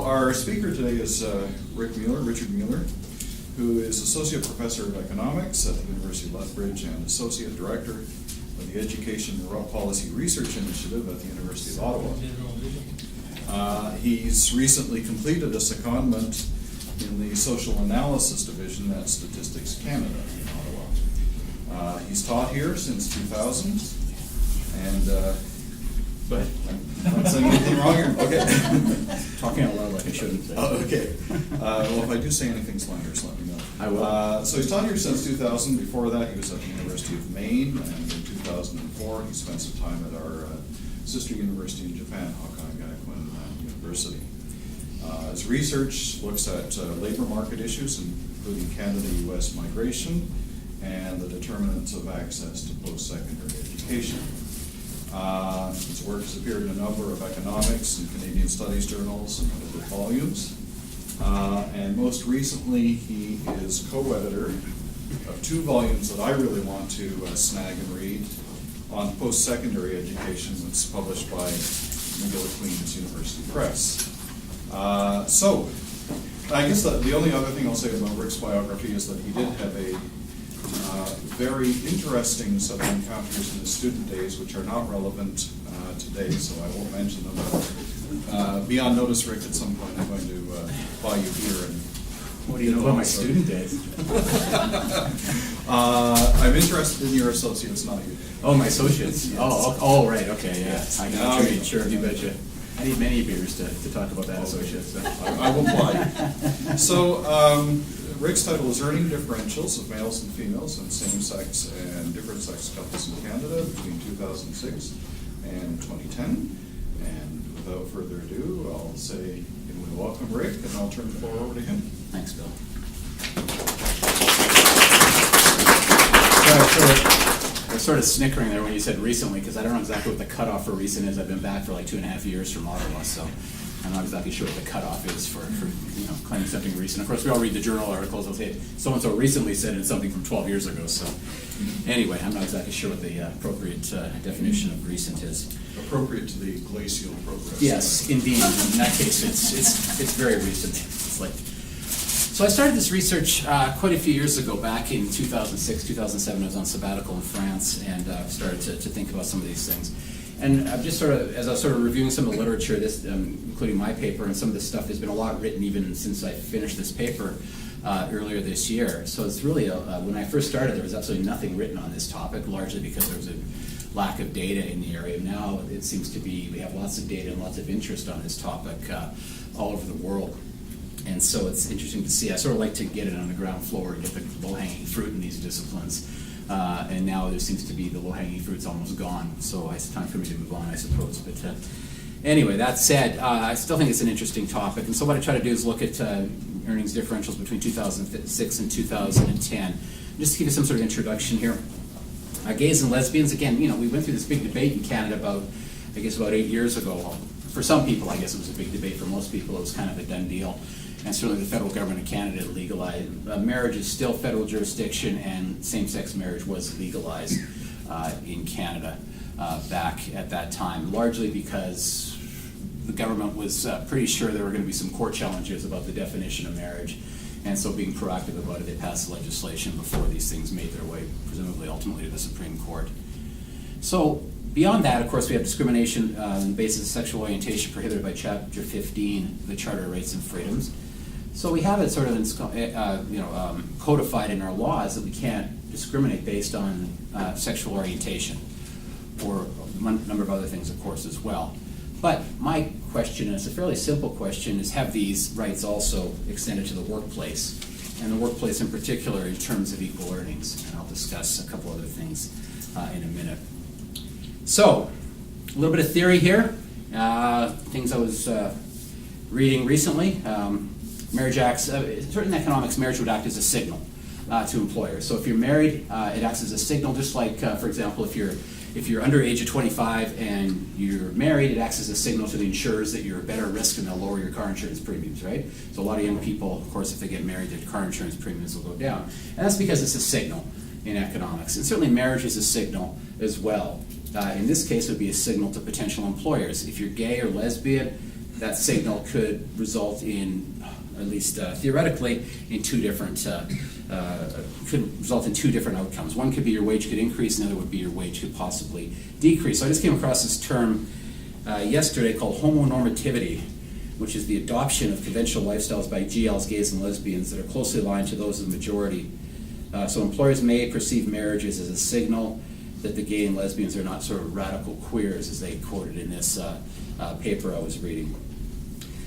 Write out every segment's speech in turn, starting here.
our speaker today is Richard Mueller, who is Associate Professor of Economics at the University of Lethbridge and Associate Director of the Education and Policy Research Initiative at the University of Ottawa. He's recently completed a secondment in the Social Analysis Division at Statistics Canada in Ottawa. He's taught here since 2000, and but I'm not saying anything wrong here. Okay. Talking out loud like I shouldn't say. Oh, okay. Well, if I do say anything slanderous, let me know. I will. So he's taught here since 2000. Before that, he was at the University of Maine, and in 2004, he spent some time at our sister university in Japan, Hokkaido University. His research looks at labor market issues, including Canada-U.S. migration and the determinants of access to post-secondary education. His work has appeared in a number of economics and Canadian studies journals and other volumes. And most recently, he is co-editor of two volumes that I really want to snag and read on post-secondary education, which is published by McGill Queen's University Press. So, I guess the only other thing I'll say about Rick's biography is that he did have a very interesting set of encounters in his student days, which are not relevant today, so I won't mention them. But be on notice, Rick, at some point I'm going to buy you beer. And what do you know about my student days? I'm interested in your associates, not you. Oh, my associates. Yes. Oh, right, okay, yeah. Yes. I know, sure, you betcha. I need many beers to talk about that associate. So. I will buy. So, Rick's title is Earning Differentials of Males and Females and Same-Sex and Different-Sex Couples in Canada between 2006 and 2010. And without further ado, I'll say, welcome Rick, and I'll turn the floor over to him. Thanks, Bill. I was sort of snickering there when you said recently, because I don't know exactly what the cutoff for recent is. I've been back for like 2.5 years from Ottawa, so I'm not exactly sure what the cutoff is for claiming something recent. Of course, we all read the journal articles. They'll say so-and-so recently said it's something from 12 years ago. So anyway, I'm not exactly sure what the appropriate definition of recent is. Appropriate to the glacial progress. Yes, indeed. In that case, it's very recent. It's like. So I started this research quite a few years ago, back in 2006, 2007. I was on sabbatical in France and started to think about some of these things. And I've just as I was reviewing some of the literature, including my paper and some of this stuff, there's been a lot written even since I finished this paper earlier this year. So it's really, when I first started, there was absolutely nothing written on this topic, largely because there was a lack of data in the area. Now it seems to be, we have lots of data and lots of interest on this topic all over the world. And so it's interesting to see. I sort of like to get it on the ground floor and get the low-hanging fruit in these disciplines. And now there seems to be the low-hanging fruit's almost gone. So it's time for me to move on, I suppose. But anyway, that said, I still think it's an interesting topic. And so what I try to do is look at earnings differentials between 2006 and 2010. Just to give you some sort of introduction here. Gays and lesbians, again, we went through this big debate in Canada about 8 years ago. For some people, I guess it was a big debate. For most people, it was kind of a done deal. And certainly the federal government of Canada legalized. Marriage is still federal jurisdiction, and same-sex marriage was legalized in Canada back at that time, largely because the government was pretty sure there were going to be some court challenges about the definition of marriage. And so being proactive about it, they passed legislation before these things made their way, presumably ultimately, to the Supreme Court. So beyond that, of course, we have discrimination on the basis of sexual orientation prohibited by Chapter 15 of the Charter of Rights and Freedoms. So we have it sort of codified in our laws that we can't discriminate based on sexual orientation, or a number of other things, of course, as well. But my question, and it's a fairly simple question, is have these rights also extended to the workplace, and the workplace in particular in terms of equal earnings? And I'll discuss a couple other things in a minute. So, a little bit of theory here, things I was reading recently. Marriage acts, certain economics, marriage would act as a signal to employers. So if you're married, it acts as a signal, just like, for example, if you're under age of 25 and you're married, it acts as a signal to the insurers that you're a better risk and they'll lower your car insurance premiums, right? So a lot of young people, of course, if they get married, their car insurance premiums will go down. And that's because it's a signal in economics. And certainly marriage is a signal as well. In this case, it would be a signal to potential employers. If you're gay or lesbian, that signal could result in, at least theoretically, in two different outcomes. One could be your wage could increase, and the other would be your wage could possibly decrease. So I just came across this term yesterday called homonormativity, which is the adoption of conventional lifestyles by GLs, gays, and lesbians that are closely aligned to those of the majority. So employers may perceive marriages as a signal that the gay and lesbians are not sort of radical queers, as they quoted in this paper I was reading.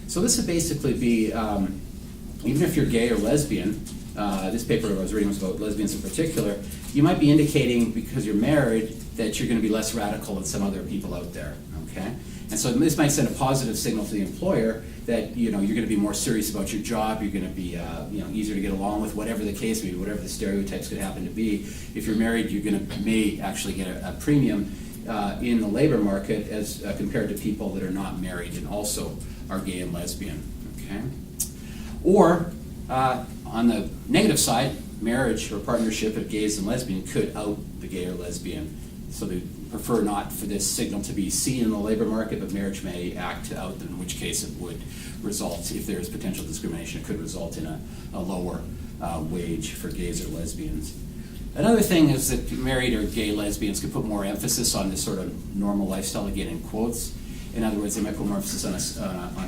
So this would basically be, even if you're gay or lesbian, this paper I was reading was about lesbians in particular, you might be indicating, because you're married, that you're going to be less radical than some other people out there, okay? And so this might send a positive signal to the employer that, you know, you're going to be more serious about your job, you're going to be, easier to get along with, whatever the case may be, whatever the stereotypes could happen to be. If you're married, you're going to may actually get a premium in the labor market as compared to people that are not married and also are gay and lesbian, okay? Or, on the negative side, marriage or partnership of gays and lesbian could out the gay or lesbian. So they prefer not for this signal to be seen in the labor market, but marriage may act out, in which case it would result, if there is potential discrimination, it could result in a lower wage for gays or lesbians. Another thing is that married or gay lesbians could put more emphasis on this sort of normal lifestyle, again in quotes. In other words, they might put more emphasis on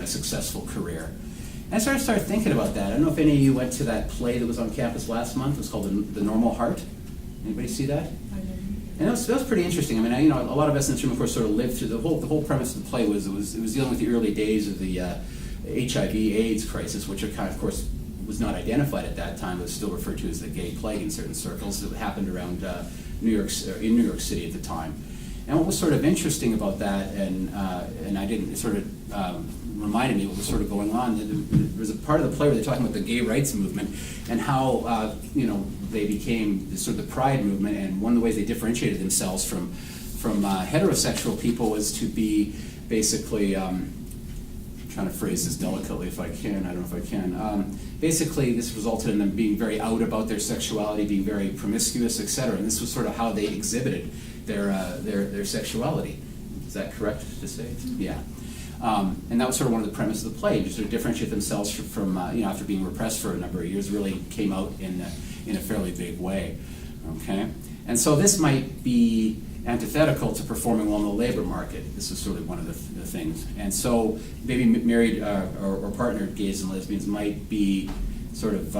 a successful career. And I started thinking about that. I don't know if any of you went to that play that was on campus last month. It was called The Normal Heart. Anybody see that? And that was pretty interesting. I mean, a lot of us in this room, of course, sort of lived through the whole premise of the play was it was dealing with the early days of the HIV/AIDS crisis, which of course was not identified at that time, but was still referred to as the gay plague in certain circles. That happened around in New York City at the time. And what was sort of interesting about that, and I didn't, it sort of reminded me what was sort of going on. There was a part of the play where they're talking about the gay rights movement and how they became sort of the pride movement, and one of the ways they differentiated themselves from heterosexual people was to be basically, I'm trying to phrase this delicately if I can, I don't know if I can. Basically, this resulted in them being very out about their sexuality, being very promiscuous, etc. And this was sort of how they exhibited their sexuality. Is that correct to say? Yeah. And that was sort of one of the premises of the play, to sort of differentiate themselves from after being repressed for a number of years, really came out in a fairly big way. Okay, and so this might be antithetical to performing well in the labor market. This is sort of one of the things. And so maybe married or partnered gays and lesbians might be sort of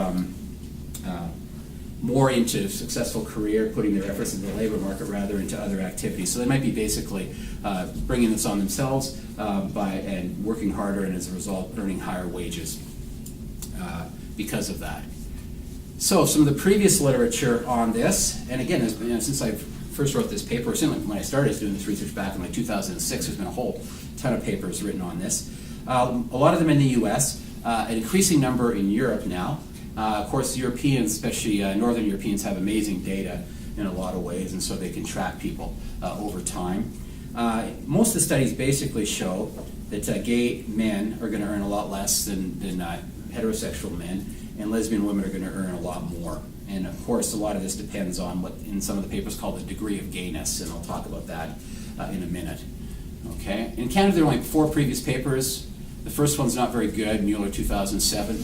more into successful career, putting their efforts into the labor market rather into other activities. So they might be basically bringing this on themselves and working harder, and as a result earning higher wages because of that. So some of the previous literature on this, and again, since I first wrote this paper, certainly when I started doing this research back in 2006, there's been a whole ton of papers written on this. A lot of them in the US, an increasing number in Europe now. Of course, Europeans, especially Northern Europeans, have amazing data in a lot of ways, and so they can track people over time. Most of the studies basically show that gay men are going to earn a lot less than heterosexual men, and lesbian women are going to earn a lot more. And of course, a lot of this depends on what in some of the papers called the degree of gayness, and I'll talk about that in a minute. Okay. In Canada, there are only 4 previous papers. The first one's not very good, Mueller 2007.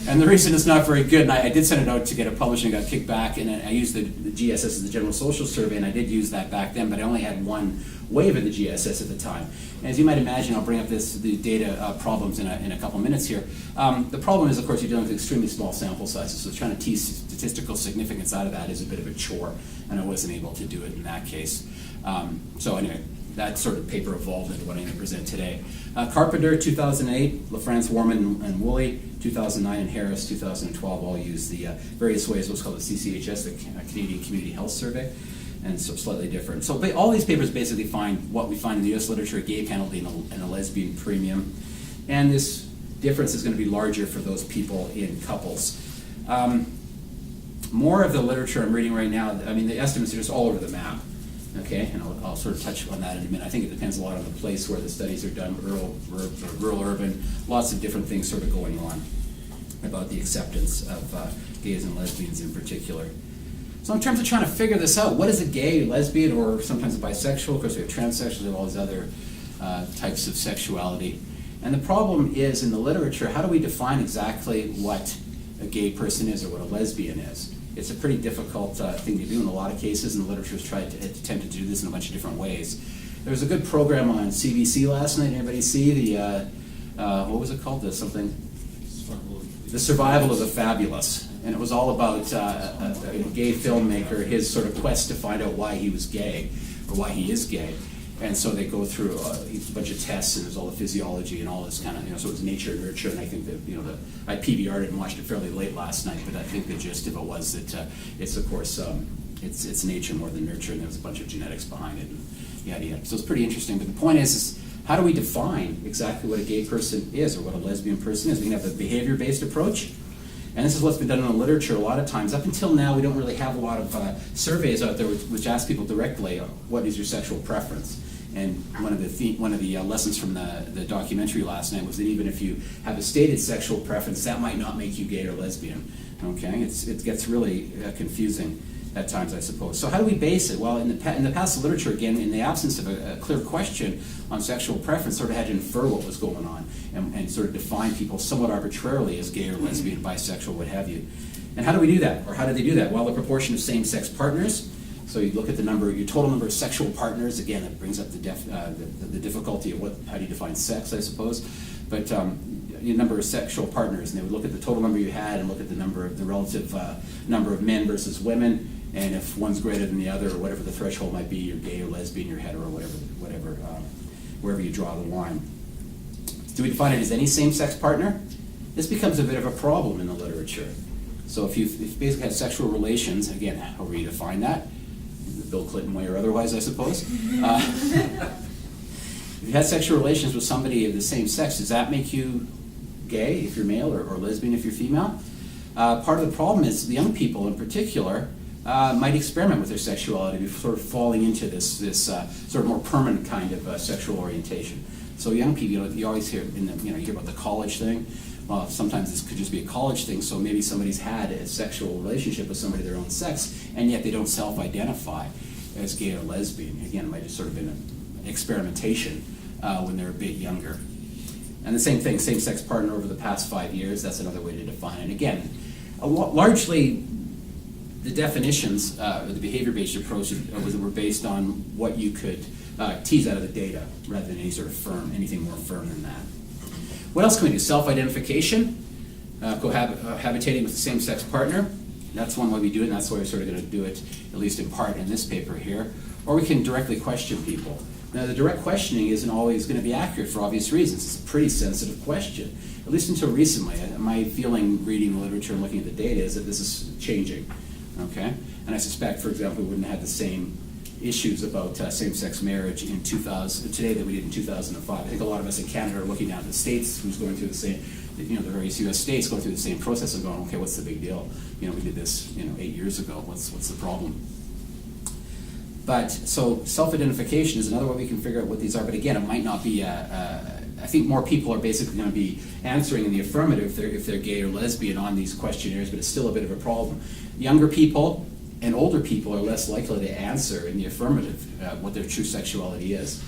And the reason it's not very good, and I did send it out to get it published and got kicked back, and I used the GSS as the General Social Survey, and I did use that back then, but I only had one wave of the GSS at the time. And as you might imagine, I'll bring up the data problems in a couple minutes here. The problem is, of course, you're dealing with extremely small sample sizes, so trying to tease statistical significance out of that is a bit of a chore, and I wasn't able to do it in that case. So anyway, that sort of paper evolved into what I'm going to present today. Carpenter, 2008, LaFrance, Warman, and Woolley, 2009, and Harris, 2012, all use the various ways, what's called the CCHS, the Canadian Community Health Survey, and so slightly different. So all these papers basically find what we find in the US literature, a gay penalty and a lesbian premium, and this difference is going to be larger for those people in couples. More of the literature I'm reading right now, I mean, the estimates are just all over the map. Okay, and I'll sort of touch on that in a minute. I think it depends a lot on the place where the studies are done, rural, urban, lots of different things sort of going on about the acceptance of gays and lesbians in particular. So in terms of trying to figure this out, what is a gay, lesbian, or sometimes a bisexual? Of course, we have transsexuals, we have all these other types of sexuality. And the problem is, in the literature, how do we define exactly what a gay person is or what a lesbian is? It's a pretty difficult thing to do in a lot of cases, and the literature has tried to attempt to do this in a bunch of different ways. There was a good program on CBC last night. Anybody see the, what was it called? The Survival of the Fabulous. And it was all about a gay filmmaker, his sort of quest to find out why he was gay, or why he is gay. And so they go through a bunch of tests, and there's all the physiology and all this kind of, so it's nature and nurture. And I think that, I PBR'd it and watched it fairly late last night, but I think the gist of it was that it's, of course, it's nature more than nurture, and there's a bunch of genetics behind it, and yada yada. So it's pretty interesting. But the point is how do we define exactly what a gay person is or what a lesbian person is? We can have a behavior-based approach. And this is what's been done in the literature a lot of times. Up until now, we don't really have a lot of surveys out there which ask people directly, what is your sexual preference? And one of the lessons from the documentary last night was that even if you have a stated sexual preference, that might not make you gay or lesbian. Okay, it gets really confusing at times, I suppose. So how do we base it? Well, in the past literature, again, in the absence of a clear question on sexual preference, sort of had to infer what was going on and sort of define people somewhat arbitrarily as gay or lesbian, bisexual, what have you. And how do we do that? Or how do they do that? Well, the proportion of same-sex partners. So you look at your total number of sexual partners. Again, that brings up the difficulty of how do you define sex, I suppose. But your number of sexual partners, and they would look at the total number you had and look at the relative number of men versus women. And if one's greater than the other, or whatever the threshold might be, you're gay or lesbian, you're hetero, whatever, wherever you draw the line. Do we define it as any same-sex partner? This becomes a bit of a problem in the literature. So if you basically have sexual relations, again, however you define that, the Bill Clinton way or otherwise, I suppose. If you had sexual relations with somebody of the same sex, does that make you gay if you're male or lesbian if you're female? Part of the problem is the young people in particular might experiment with their sexuality before falling into this sort of more permanent kind of sexual orientation. So young people, you always hear you hear about the college thing. Well, sometimes this could just be a college thing. So maybe somebody's had a sexual relationship with somebody of their own sex, and yet they don't self-identify as gay or lesbian. Again, it might have sort of been an experimentation when they're a bit younger. And the same thing, same-sex partner over the past 5 years. That's another way to define it. Again, largely. The definitions, the behavior-based approach were based on what you could tease out of the data rather than anything more firm than that. What else can we do? Self-identification, cohabitating with the same-sex partner. That's one way we do it, and that's why we're sort of going to do it, at least in part, in this paper here. Or we can directly question people. Now, the direct questioning isn't always going to be accurate for obvious reasons. It's a pretty sensitive question, at least until recently. My feeling, reading the literature and looking at the data, is that this is changing. Okay, and I suspect, for example, we wouldn't have the same issues about same-sex marriage in 2000 today that we did in 2005. I think a lot of us in Canada are looking down at the states, who's going through the same, the various U.S. states going through the same process and going, okay, what's the big deal? We did this, 8 years ago. What's the problem? But so self-identification is another way we can figure out what these are. But again, it might not be. I think more people are basically going to be answering in the affirmative if they're gay or lesbian on these questionnaires, but it's still a bit of a problem. Younger people and older people are less likely to answer in the affirmative what their true sexuality is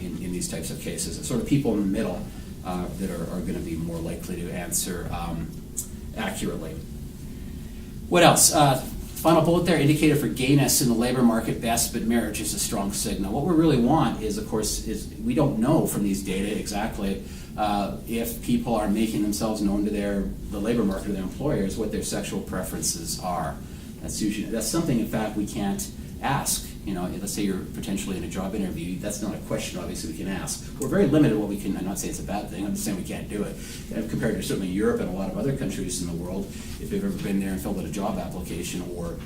in these types of cases. It's sort of people in the middle that are going to be more likely to answer accurately. What else? Final bullet there, indicator for gayness in the labor market best, but marriage is a strong signal. What we really want is, of course, we don't know from these data exactly if people are making themselves known to the labor market or their employers what their sexual preferences are. That's something, in fact, we can't ask. Let's say you're potentially in a job interview. That's not a question, obviously, we can ask. We're very limited what we can. I'm not saying it's a bad thing. I'm just saying we can't do it. And compared to certainly Europe and a lot of other countries in the world, if you've ever been there and filled out a job application or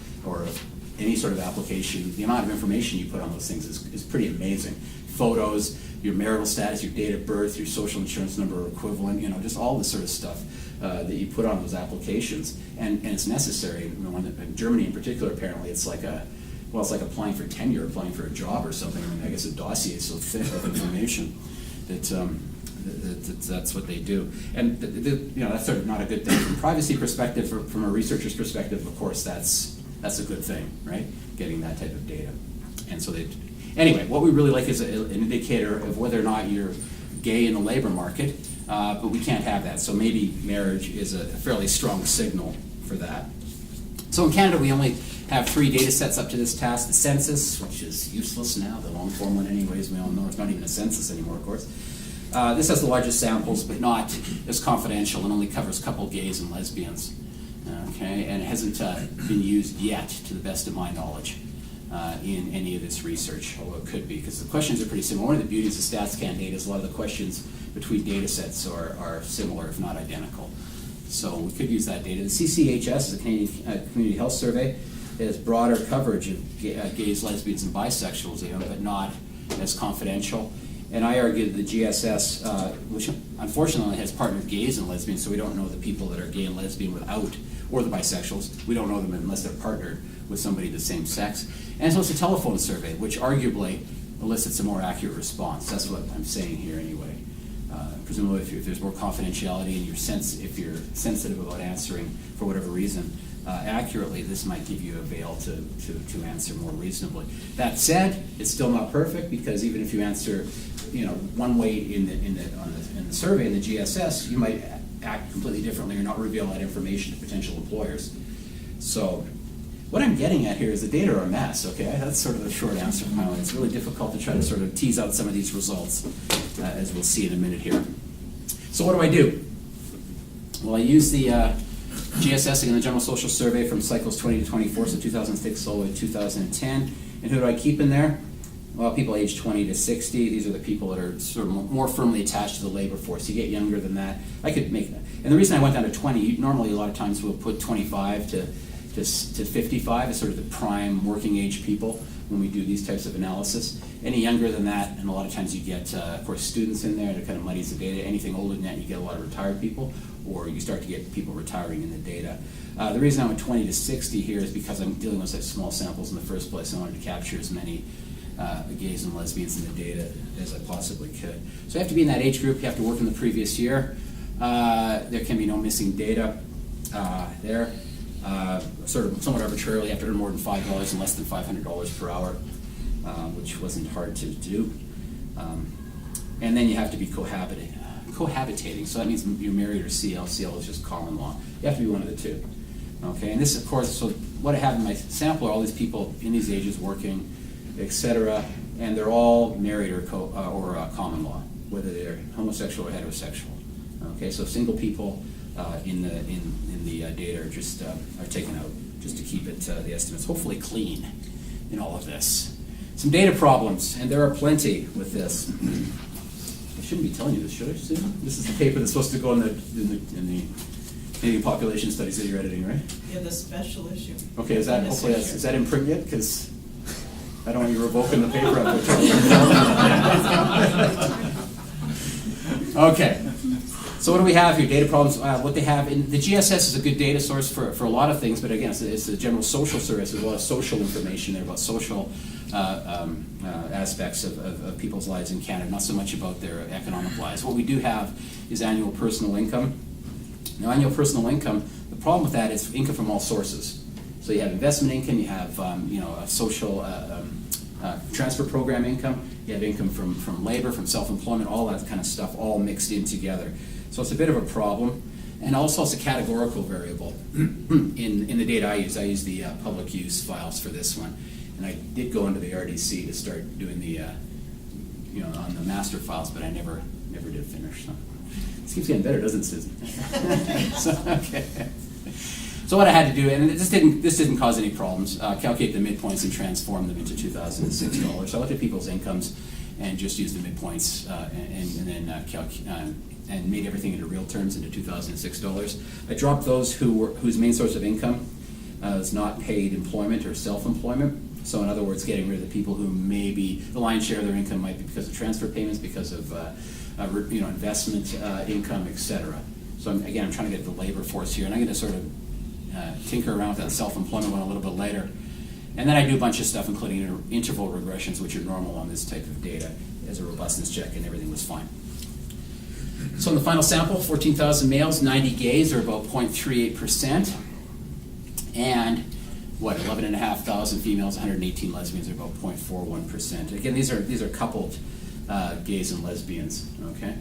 any sort of application, the amount of information you put on those things is pretty amazing. Photos, your marital status, your date of birth, your social insurance number or equivalent, just all this sort of stuff that you put on those applications. And it's necessary. In Germany in particular, apparently, it's like it's like applying for tenure, applying for a job or something. I guess a dossier is so thick of information that that's what they do. And that's sort of not a good thing. From a privacy perspective, from a researcher's perspective, of course, that's a good thing, right? Getting that type of data. And so Anyway, what we really like is an indicator of whether or not you're gay in the labor market, but we can't have that. So maybe marriage is a fairly strong signal for that. So in Canada, we only have 3 data sets up to this task. The census, which is useless now, the long form one anyways, we all know it's not even a census anymore, of course. This has the largest samples, but not as confidential, and only covers a couple gays and lesbians. Okay, and it hasn't been used yet, to the best of my knowledge, in any of this research, although it could be, because the questions are pretty similar. One of the beauties of StatsCan data is a lot of the questions between data sets are similar, if not identical. So we could use that data. The CCHS is a Canadian Community Health Survey. It has broader coverage of gays, lesbians, and bisexuals, but not as confidential. And I argue that the GSS, which unfortunately has partnered gays and lesbians, so we don't know the people that are gay and lesbian without, or the bisexuals. We don't know them unless they're partnered with somebody of the same sex. And so it's a telephone survey, which arguably elicits a more accurate response. That's what I'm saying here anyway. Presumably if there's more confidentiality and if you're sensitive about answering for whatever reason accurately, this might give you a veil to answer more reasonably. That said, it's still not perfect, because even if you answer one way in the survey, in the GSS, you might act completely differently or not reveal that information to potential employers. So what I'm getting at here is the data are a mess, okay? That's sort of the short answer, Kyle. It's really difficult to try to sort of tease out some of these results, as we'll see in a minute here. So what do? Well, I use the GSS, again, the General Social Survey from cycles 20 to 24, so 2006 all the way to 2010. And who do I keep in there? Well, people aged 20 to 60. These are the people that are sort of more firmly attached to the labor force. You get younger than that, I could make that. And the reason I went down to 20, normally a lot of times we'll put 25 to 55 as sort of the prime working age people when we do these types of analysis. Any younger than that, and a lot of times you get, of course, students in there, and it kind of muddies the data. Anything older than that, you get a lot of retired people, or you start to get people retiring in the data. The reason I went 20 to 60 here is because I'm dealing with such small samples in the first place. I wanted to capture as many gays and lesbians in the data as I possibly could. So you have to be in that age group. You have to work in the previous year. There can be no missing data there. Sort of somewhat arbitrarily, you have to earn more than $5 and less than $500 per hour, which wasn't hard to do. And then you have to be cohabitating. So that means you're married or CL. CL is just common law. You have to be one of the two. Okay, and this, of course, so what I have in my sample are all these people in these ages working, etc., and they're all married or common law, whether they're homosexual or heterosexual. Okay, so single people in the data are just are taken out just to keep it the estimates hopefully clean in all of this. Some data problems, and there are plenty with this. I shouldn't be telling you this, should I, Susan? This is the paper that's supposed to go in the Canadian population studies that you're editing, right? Yeah, the special issue. Okay, is that in print yet? Because I don't want you revoking the paper. Okay. So what do we have here? Data problems. What they have in the GSS is a good data source for a lot of things, but again, it's a general social service. There's a lot of social information there about social aspects of people's lives in Canada, not so much about their economic lives. What we do have is annual personal income. Now, annual personal income, the problem with that is income from all sources. So you have investment income, you have a social transfer program income, you have income from labor, from self-employment, all that kind of stuff, all mixed in together. So it's a bit of a problem. And also it's a categorical variable in the data I use. I use the public use files for this one. And I did go into the RDC to start doing the, on the master files, but I never did finish. So this keeps getting better, doesn't it, Susan? So what I had to do, and this didn't cause any problems, calculate the midpoints and transform them into 2006 dollars. So I looked at people's incomes and just used the midpoints and then and made everything into real terms into 2006 dollars. I dropped those whose main source of income is not paid employment or self-employment. So in other words, getting rid of the people who maybe the lion's share of their income might be because of transfer payments, because of investment income, etc. So I'm trying to get the labor force here, and I'm going to sort of tinker around with that self-employment one a little bit later. And then I do a bunch of stuff, including interval regressions, which are normal on this type of data, as a robustness check, and everything was fine. So in the final sample, 14,000 males, 90 gays, or about 0.38%. And 11,500 females, 118 lesbians, or about 0.41%. Again, these are coupled gays and lesbians. Okay,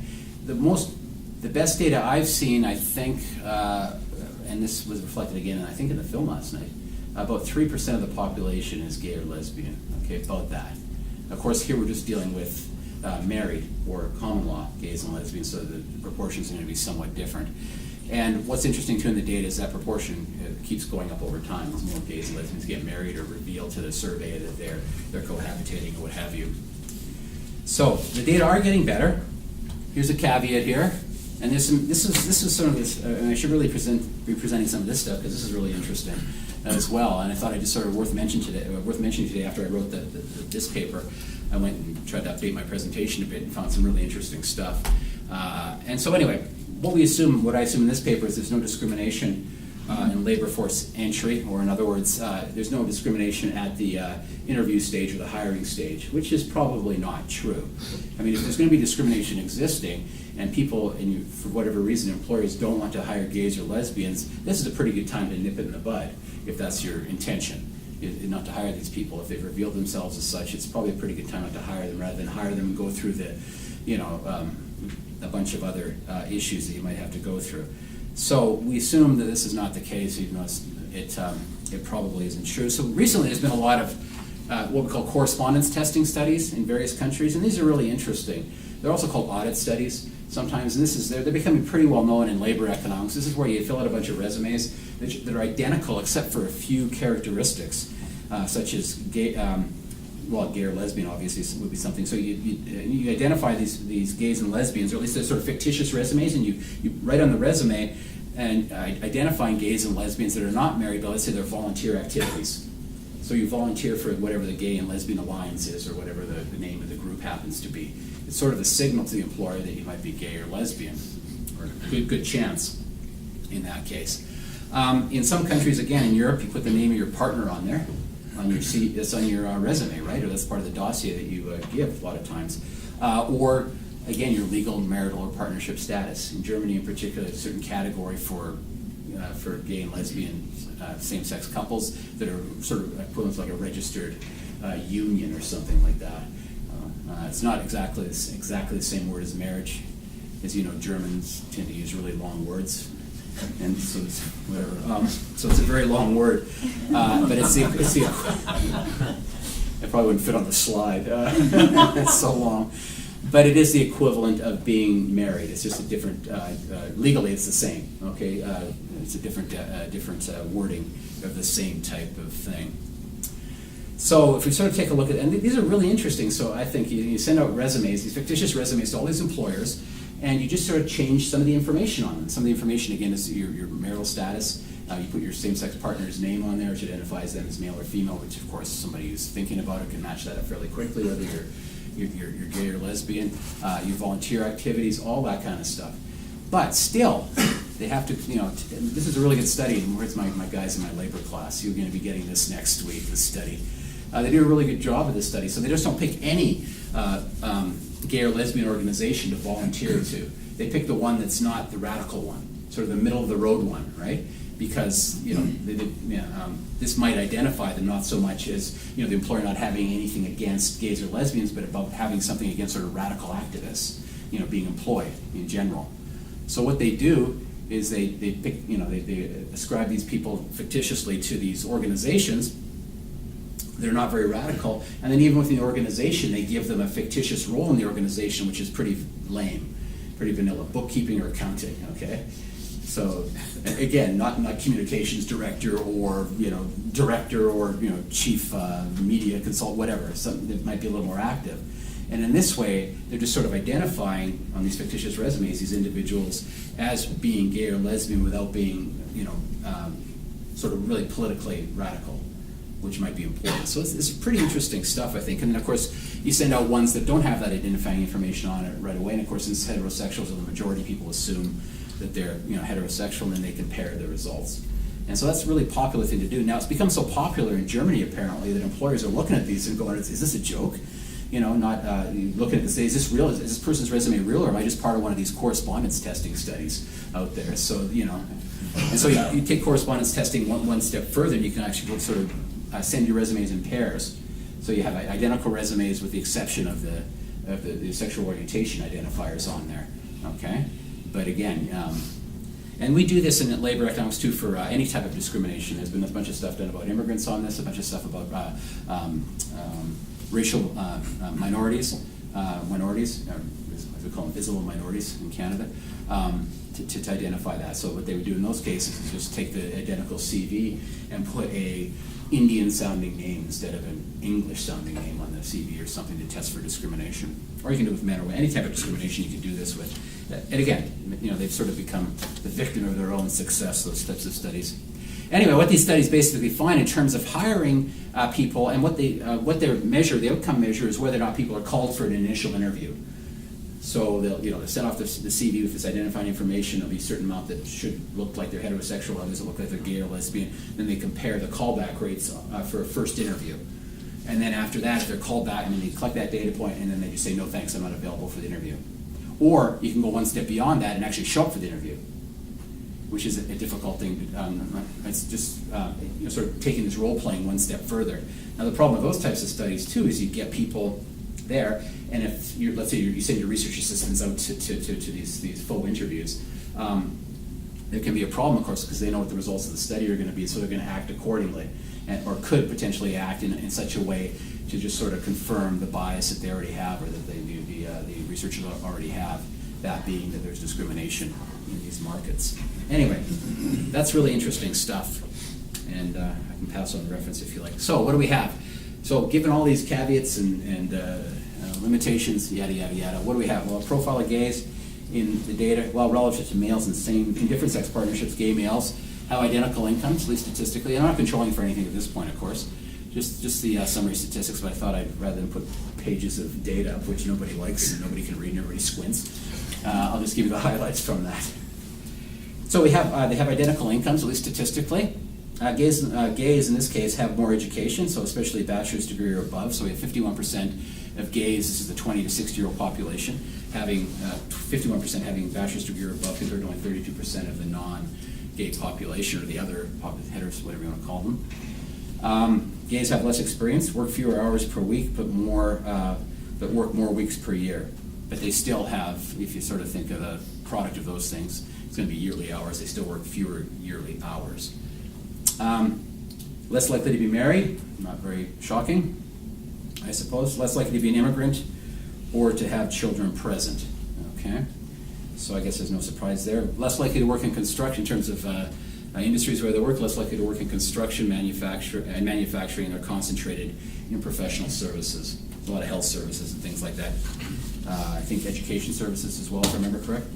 the best data I've seen, I think, and this was reflected again, I think, in the film last night. About 3% of the population is gay or lesbian. Okay, about that. Of course, here we're just dealing with married or common law gays and lesbians, so the proportions are going to be somewhat different. And what's interesting too in the data is that proportion keeps going up over time as more gays and lesbians get married or reveal to the survey that they're cohabitating or what have you. So the data are getting better. Here's a caveat here, and this is some of this. And I should really be presenting some of this stuff because this is really interesting as well. And I thought I'd just sort of worth mentioning today after I wrote this paper. I went and tried to update my presentation a bit and found some really interesting stuff. And so anyway, what I assume in this paper is there's no discrimination in labor force entry, or in other words, there's no discrimination at the interview stage or the hiring stage, which is probably not true. I mean, if there's going to be discrimination existing and people, for whatever reason, employers don't want to hire gays or lesbians, this is a pretty good time to nip it in the bud, if that's your intention. Not to hire these people. If they've revealed themselves as such, it's probably a pretty good time not to hire them, rather than hire them and go through a bunch of other issues that you might have to go through. So we assume that this is not the case, even though it probably isn't true. So recently there's been a lot of what we call correspondence testing studies in various countries, and these are really interesting. They're also called audit studies sometimes, and they're becoming pretty well known in labor economics. This is where you fill out a bunch of resumes that are identical except for a few characteristics, such as gay or lesbian obviously would be something. So you identify these gays and lesbians, or at least they're sort of fictitious resumes, and you write on the resume and identifying gays and lesbians that are not married, but let's say they're volunteer activities. So you volunteer for whatever the Gay and Lesbian Alliance is, or whatever the name of the group happens to be. It's sort of a signal to the employer that you might be gay or lesbian, or a good chance in that case. In some countries, again, in Europe, you put the name of your partner on there, on your seat. That's on your resume, right? Or that's part of the dossier that you give a lot of times. Or again, your legal, marital, or partnership status. In Germany, in particular, there's a certain category for gay and lesbian same-sex couples that are sort of equivalent to like a registered union or something like that. It's not exactly the same word as marriage. As you know, Germans tend to use really long words, and so it's whatever. So it's a very long word, but it's the it probably wouldn't fit on the slide. It's so long. But it is the equivalent of being married. It's just a different, legally it's the same, okay? It's a different wording of the same type of thing. So if we sort of take a look at, and these are really interesting, so I think you send out resumes, these fictitious resumes to all these employers, and you just sort of change some of the information on them. Some of the information, again, is your marital status. You put your same-sex partner's name on there, which identifies them as male or female, which of course somebody who's thinking about it can match that up fairly quickly, whether you're gay or lesbian, your volunteer activities, all that kind of stuff. But still, they have to, this is a really good study, and where's my guys in my labor class? You're going to be getting this next week, this study. They do a really good job of this study, so they just don't pick any gay or lesbian organization to volunteer to. They pick the one that's not the radical one, sort of the middle of the road one, right? Because this might identify them not so much as the employer not having anything against gays or lesbians, but about having something against sort of radical activists, being employed in general. So what they do is they pick, they ascribe these people fictitiously to these organizations. They're not very radical, and then even within the organization, they give them a fictitious role in the organization, which is pretty lame, pretty vanilla, bookkeeping or accounting. Okay. So again, not communications director or chief media consultant, whatever. Something that might be a little more active. And in this way, they're just sort of identifying on these fictitious resumes these individuals as being gay or lesbian without being sort of really politically radical, which might be important. So it's pretty interesting stuff, I think. And then of course, you send out ones that don't have that identifying information on it right away. And of course, since heterosexuals are the majority, people assume that they're heterosexual, and then they compare the results. And so that's a really popular thing to do. Now it's become so popular in Germany apparently that employers are looking at these and going, is this a joke? not you look at it and say, is this real? Is this person's resume real, or am I just part of one of these correspondence testing studies out there? So, and so you take correspondence testing one step further, and you can actually sort of send your resumes in pairs. So you have identical resumes with the exception of the sexual orientation identifiers on there, okay? But again, and we do this in labor economics too for any type of discrimination. There's been a bunch of stuff done about immigrants on this, a bunch of stuff about racial minorities, as we call them, visible minorities in Canada, to identify that. So what they would do in those cases is just take the identical CV and put a Indian-sounding name instead of an English-sounding name on the CV or something to test for discrimination. Or you can do it with men or women. Any type of discrimination you can do this with. And again, they've sort of become the victim of their own success, those types of studies. Anyway, what these studies basically find in terms of hiring people and what they measure, the outcome measure, is whether or not people are called for an initial interview. So they'll send off the CV with this identifying information. There'll be a certain amount that should look like they're heterosexual, others that look like they're gay or lesbian. Then they compare the callback rates for a first interview. And then after that, if they're called back, they collect that data point, and then they just say, no thanks, I'm not available for the interview. Or you can go one step beyond that and actually show up for the interview, which is a difficult thing. It's just sort of taking this role playing one step further. Now the problem with those types of studies too is you get people there, and if let's say you send your research assistants out to these faux interviews, there can be a problem, of course, because they know what the results of the study are going to be, so they're going to act accordingly, or could potentially act in such a way to just sort of confirm the bias that they already have, or that the researchers already have, that being that there's discrimination in these markets. Anyway, that's really interesting stuff, and I can pass on the reference if you like. So what do we have? So given all these caveats and limitations, yada, yada, yada, what do we have? Well, a profile of gays in the data, well, relative to males in different sex partnerships, gay males have identical incomes, at least statistically. I'm not controlling for anything at this point, of course, just the summary statistics, but I thought rather than put pages of data up, which nobody likes and nobody can read and everybody squints, I'll just give you the highlights from that. So they have identical incomes, at least statistically. Gays in this case have more education, so especially a bachelor's degree or above. So we have 51% of gays, this is the 20 to 60-year-old population, having 51% having a bachelor's degree or above, compared to only 32% of the non-gay population, or the other heteros, whatever you want to call them. Gays have less experience, work fewer hours per week, but work more weeks per year. But they still have, if you sort of think of the product of those things, it's going to be yearly hours. They still work fewer yearly hours. Less likely to be married, not very shocking, I suppose. Less likely to be an immigrant or to have children present. Okay, so I guess there's no surprise there. Less likely to work in construction in terms of industries where they work. Less likely to work in construction, manufacturing, and they're concentrated in professional services. There's a lot of health services and things like that. I think education services as well, if I remember correct.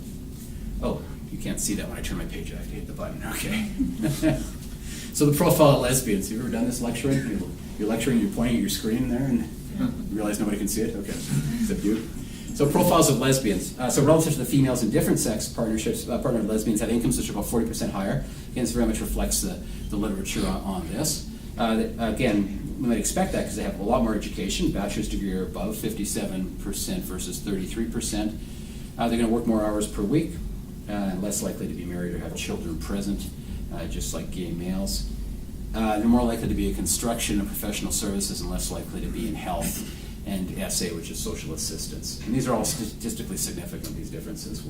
Oh, you can't see that when I turn my page. I have to hit the button. Okay. So the profile of lesbians. Have you ever done this lecturing? You're lecturing, you're pointing at your screen there, and you realize nobody can see it? Okay, except you. So profiles of lesbians. So relative to the females in different sex partnerships, partnered lesbians have incomes which are about 40% higher. Again, this very much reflects the literature on this. Again, we might expect that because they have a lot more education, bachelor's degree or above, 57% versus 33%. They're going to work more hours per week, less likely to be married or have children present, just like gay males. They're more likely to be in construction and professional services, and less likely to be in health and SA, which is social assistance. And these are all statistically significant, these differences.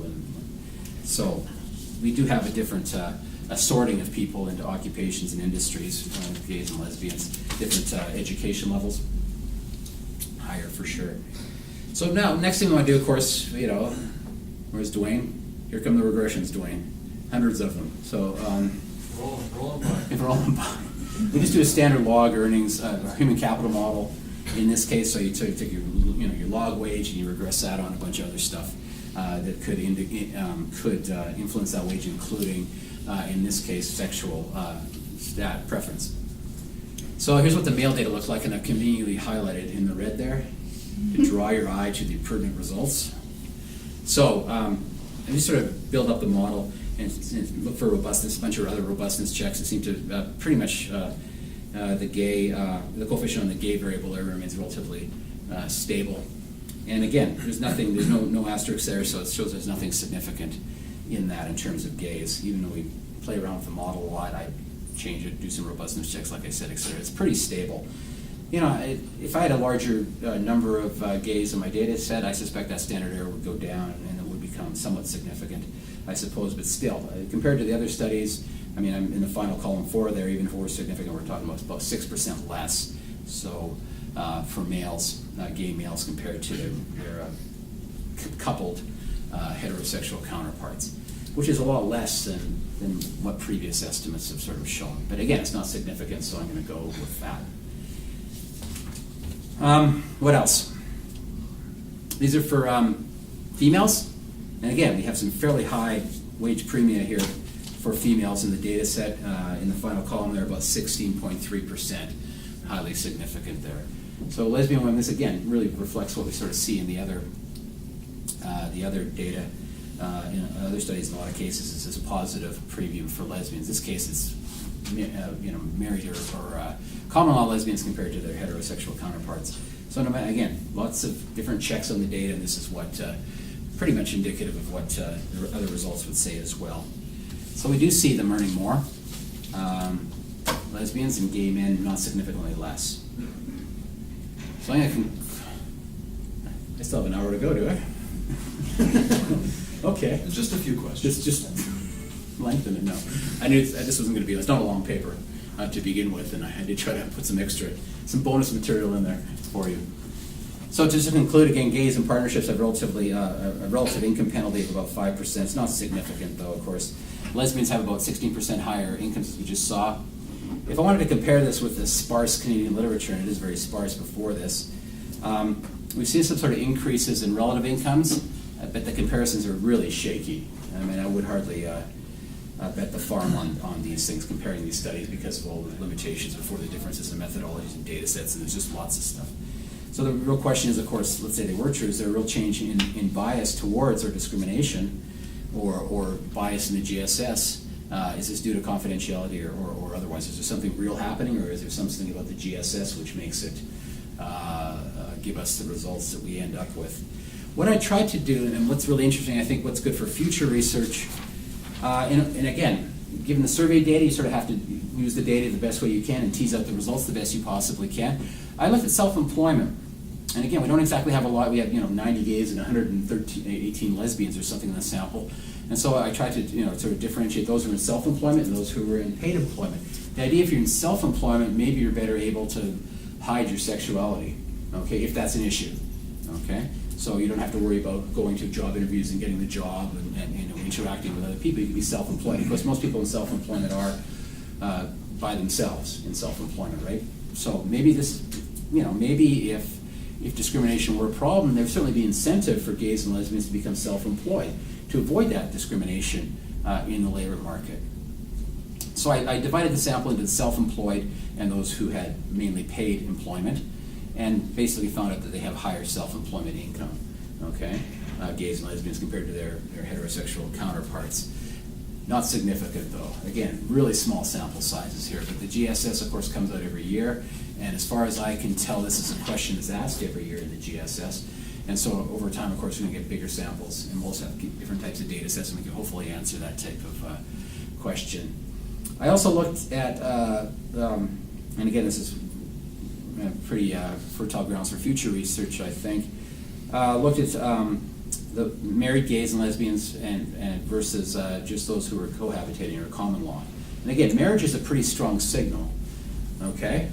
So we do have a different sorting of people into occupations and industries, gays and lesbians, different education levels, higher for sure. So now, next thing we want to do, of course, where's Dwayne? Here come the regressions, Dwayne. Hundreds of them. So rolling by. We just do a standard log earnings, human capital model. In this case, so you take your log wage and you regress that on a bunch of other stuff that could influence that wage, including in this case sexual preference. So here's what the male data looks like, and I've conveniently highlighted in the red there to draw your eye to the pertinent results. So I just sort of build up the model and look for robustness, a bunch of other robustness checks that seem to pretty much the coefficient on the gay variable there remains relatively stable. And again, there's no asterisk there, so it shows there's nothing significant in that in terms of gays. Even though we play around with the model a lot, I change it, do some robustness checks, like I said, etc. It's pretty stable. You know, if I had a larger number of gays in my data set, I suspect that standard error would go down and it would become somewhat significant, I suppose. But still, compared to the other studies, I mean, I'm in the final column 4 there. Even if we're significant, we're talking about 6% less. So for males, gay males, compared to their coupled heterosexual counterparts, which is a lot less than what previous estimates have sort of shown. But again, it's not significant, so I'm going to go with that. What else? These are for females. And again, we have some fairly high wage premia here for females in the data set. In the final column there, about 16.3%. Highly significant there. So lesbian women, this again really reflects what we sort of see in the other data. In other studies, in a lot of cases, this is a positive preview for lesbians. In this case, it's married or common law lesbians compared to their heterosexual counterparts. So again, lots of different checks on the data, and this is what pretty much indicative of what the other results would say as well. So we do see them earning more. Lesbians and gay men not significantly less. So I still have an hour to go, do I? Okay. Just a few questions. Just lengthen it. No, I knew this wasn't going to be. It's not a long paper to begin with, and I did try to put some bonus material in there for you. So just to conclude, again, gays and partnerships have a relative income penalty of about 5%. It's not significant, though. Of course, lesbians have about 16% higher incomes, as we just saw. If I wanted to compare this with the sparse Canadian literature, and it is very sparse before this, we've seen some sort of increases in relative incomes, but the comparisons are really shaky. I mean, I would hardly bet the farm on these things, comparing these studies, because of all the limitations before the differences in methodologies and data sets, and there's just lots of stuff. So the real question is, of course, let's say they were true, is there a real change in bias towards or discrimination or bias in the GSS? Is this due to confidentiality or otherwise? Is there something real happening, or is there something about the GSS which makes it give us the results that we end up with? What I tried to do, and what's really interesting, I think what's good for future research, and again, given the survey data, you sort of have to use the data the best way you can and tease out the results the best you possibly can. I looked at self-employment. And again, we don't exactly have a lot. We have 90 gays and 118 lesbians or something in the sample. And so I tried to sort of differentiate those who are in self-employment and those who were in paid employment. The idea, if you're in self-employment, maybe you're better able to hide your sexuality, okay, if that's an issue, okay? So you don't have to worry about going to job interviews and getting the job and interacting with other people. You can be self-employed. Of course, most people in self-employment are by themselves in self-employment, right? So maybe this, maybe if discrimination were a problem, there would certainly be incentive for gays and lesbians to become self-employed to avoid that discrimination in the labor market. So I divided the sample into the self-employed and those who had mainly paid employment, and basically found out that they have higher self-employment income, okay? Gays and lesbians compared to their heterosexual counterparts. Not significant, though. Again, really small sample sizes here, but the GSS, of course, comes out every year, and as far as I can tell, this is a question that's asked every year in the GSS. And so over time, of course, we're going to get bigger samples, and we'll also have different types of data sets, and we can hopefully answer that type of question. I also looked at, and again, this is pretty fertile grounds for future research, I think. Looked at the married gays and lesbians and versus just those who are cohabitating or common law. And again, marriage is a pretty strong signal, okay?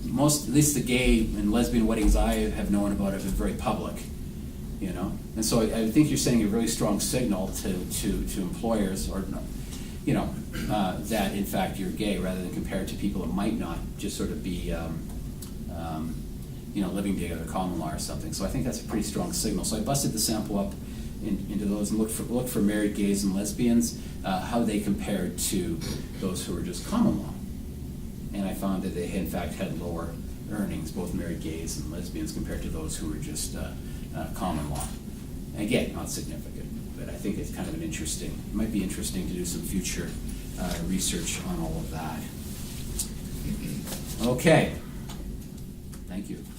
Most, at least the gay and lesbian weddings I have known about have been very public, And so I think you're sending a really strong signal to employers, or that in fact you're gay, rather than compared to people that might not just sort of be, living together, common law or something. So I think that's a pretty strong signal. So I busted the sample up into those and looked for married gays and lesbians, how they compared to those who were just common law. And I found that they in fact had lower earnings, both married gays and lesbians, compared to those who were just common law. Again, not significant, but I think it's kind of it might be interesting to do some future research on all of that. Okay. Thank you.